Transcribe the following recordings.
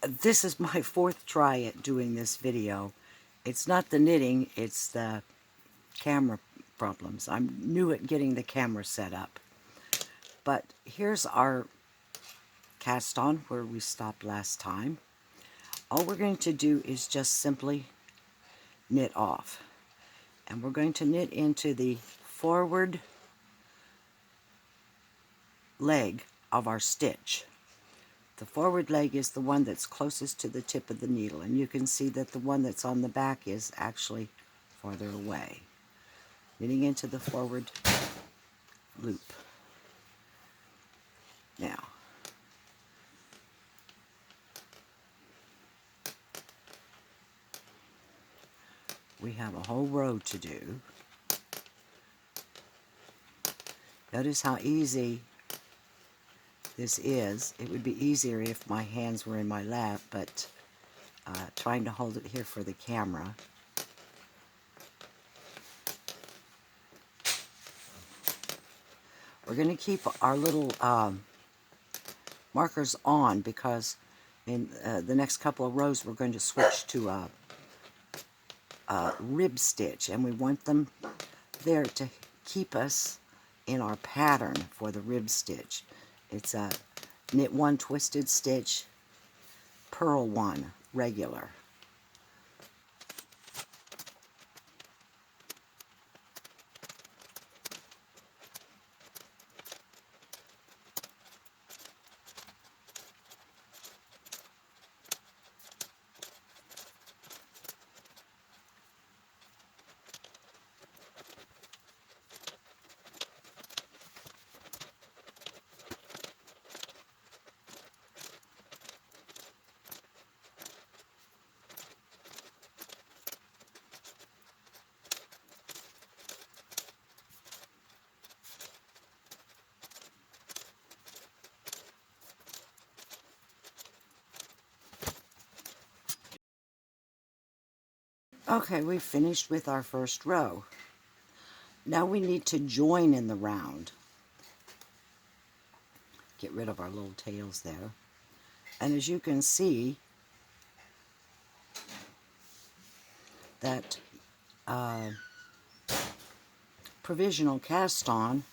This is my fourth try at doing this video. It's not the knitting, it's the camera problems. I'm new at getting the camera set up. But here's our cast on where we stopped last time. All we're going to do is just simply knit off. And we're going to knit into the forward leg of our stitch. The forward leg is the one that's closest to the tip of the needle, and you can see that the one that's on the back is actually farther away. Knitting into the forward loop. Now, we have a whole row to do. Notice how easy this is. It would be easier if my hands were in my lap, but trying to hold it here for the camera. We're going to keep our little markers on because in the next couple of rows we're going to switch to a rib stitch, and we want them there to keep us in our pattern for the rib stitch. It's a knit one twisted stitch, purl one regular. Okay, we finished with our first row. Now we need to join in the round. Get rid of our little tails there. And as you can see, that provisional cast on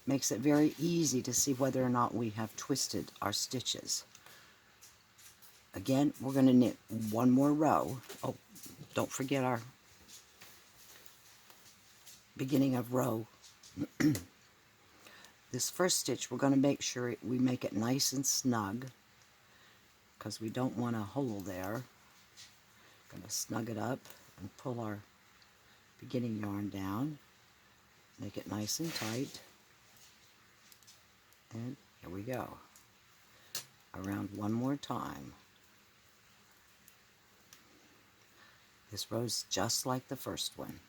makes it very easy to see whether or not we have twisted our stitches. Again, we're going to knit one more row. Oh, don't forget our beginning of row. This first stitch, we're going to make sure we make it nice and snug because we don't want a hole there. Going to snug it up and pull our beginning yarn down. Make it nice and tight. And here we go. Around one more time. This row's just like the first one.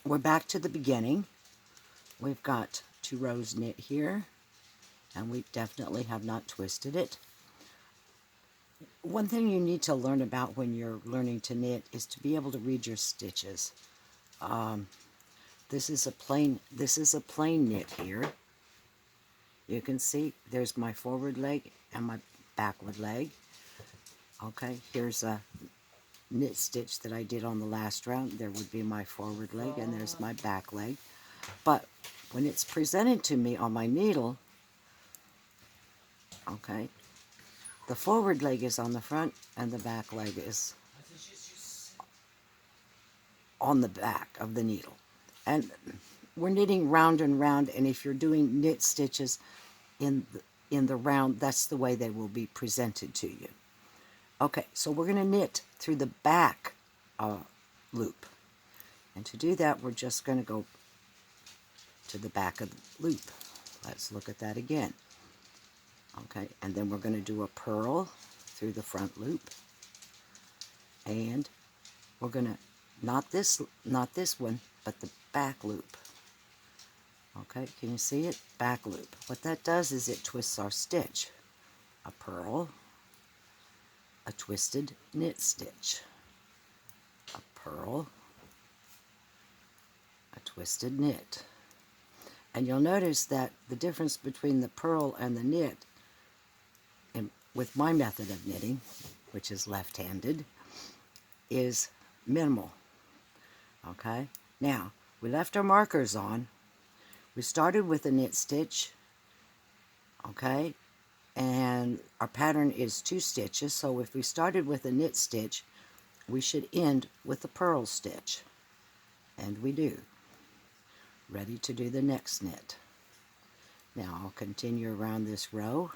We're back to the beginning. We've got 2 rows knit here, and we definitely have not twisted it. One thing you need to learn about when you're learning to knit is to be able to read your stitches. This is a plain knit here. You can see there's my forward leg and my backward leg. Okay, here's a knit stitch that I did on the last round. There would be my forward leg, and there's my back leg. But when it's presented to me on my needle, okay, the forward leg is on the front and the back leg is on the back of the needle. And we're knitting round and round, and if you're doing knit stitches in the round, that's the way they will be presented to you. Okay, so we're going to knit through the back loop. And to do that, we're just going to go to the back of the loop. Let's look at that again. Okay, and then we're going to do a purl through the front loop. And we're going to, not this one, but the back loop. Okay, can you see it? Back loop. What that does is it twists our stitch. A purl, a twisted knit stitch, a purl, a twisted knit. And you'll notice that the difference between the purl and the knit, with my method of knitting, which is left-handed, is minimal. Okay, now we left our markers on. We started with a knit stitch, okay, and our pattern is 2 stitches, so if we started with a knit stitch, we should end with a purl stitch, and we do. Ready to do the next knit. Now I'll continue around this row.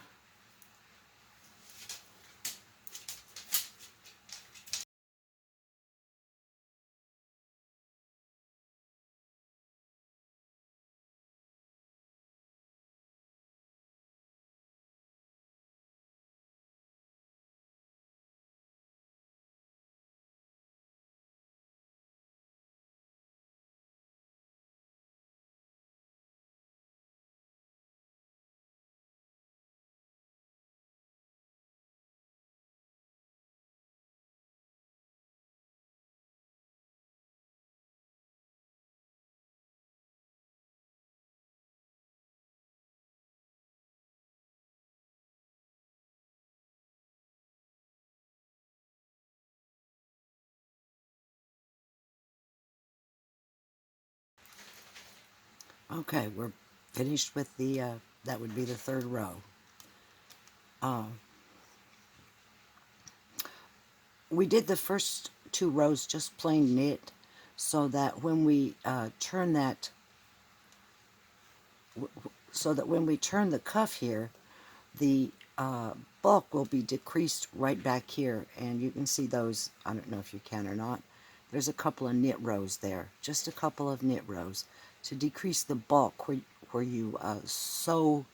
Okay, we're finished with the, that would be the 3rd row. We did the first 2 rows just plain knit, so that when we turn that, when we turn the cuff here, the bulk will be decreased right back here, and you can see those. I don't know if you can or not. There's a couple of knit rows there, just a couple of knit rows to decrease the bulk where you sew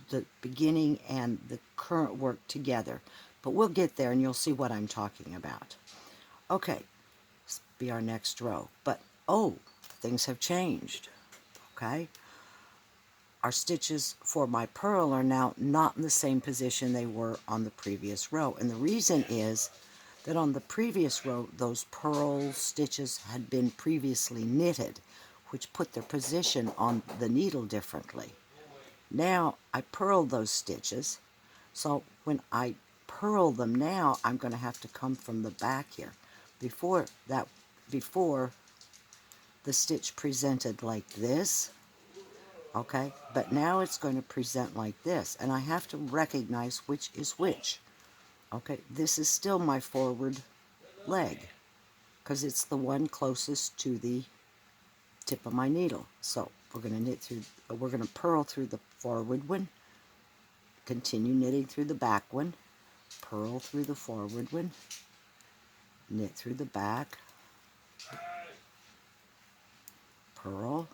the beginning and the current work together. But we'll get there and you'll see what I'm talking about. Okay, this will be our next row. But, oh, things have changed. Okay? Our stitches for my purl are now not in the same position they were on the previous row. And the reason is that on the previous row, those purl stitches had been previously knitted, which put their position on the needle differently. Now I purled those stitches, so when I purl them now, I'm going to have to come from the back here. Before the stitch presented like this, okay, but now it's going to present like this, and I have to recognize which is which. Okay, this is still my forward leg because it's the one closest to the tip of my needle. So we're going to knit through, we're going to purl through the forward one, continue knitting through the back one, purl through the forward one, knit through the back, purl.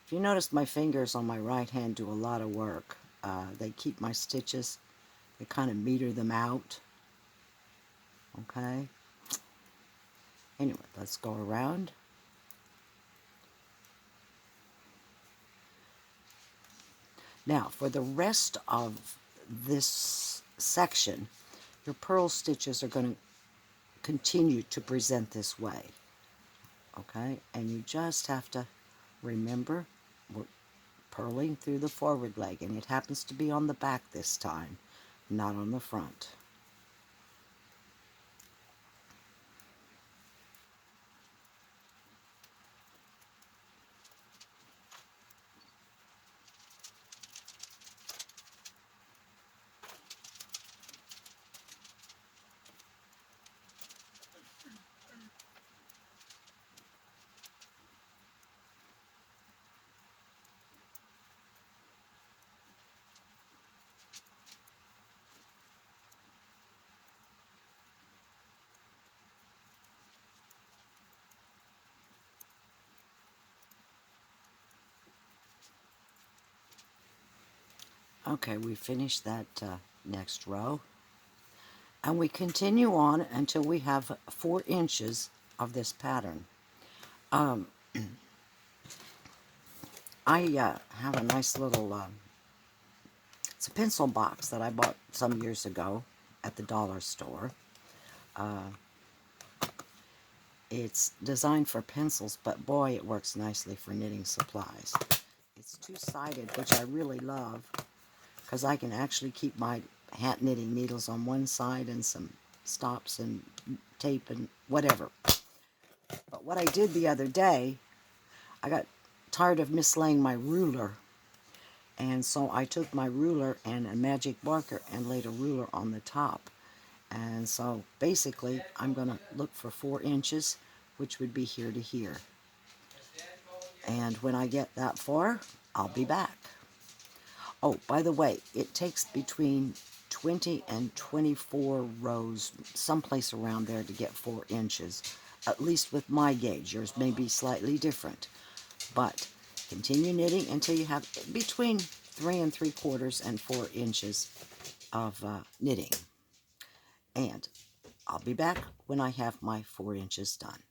If you notice, my fingers on my right hand do a lot of work. They keep my stitches, they kind of meter them out. Okay. Anyway, let's go around. Now, for the rest of this section, your purl stitches are going to continue to present this way. Okay, and you just have to remember we're purling through the forward leg, and it happens to be on the back this time, not on the front. Okay, we finished that next row. And we continue on until we have 4 inches of this pattern. I have a nice little, it's a pencil box that I bought some years ago at the dollar store. It's designed for pencils, but boy, it works nicely for knitting supplies. It's two-sided, which I really love, because I can actually keep my hat knitting needles on one side and some stops and tape and whatever. But what I did the other day, I got tired of mislaying my ruler, and so I took my ruler and a magic marker and laid a ruler on the top. And so basically I'm going to look for 4 inches, which would be here to here. And when I get that far, I'll be back. Oh, by the way, it takes between 20 and 24 rows, someplace around there, to get 4 inches. At least with my gauge. Yours may be slightly different. But continue knitting until you have between 3 3/4 and 4 inches of knitting. And I'll be back when I have my 4 inches done.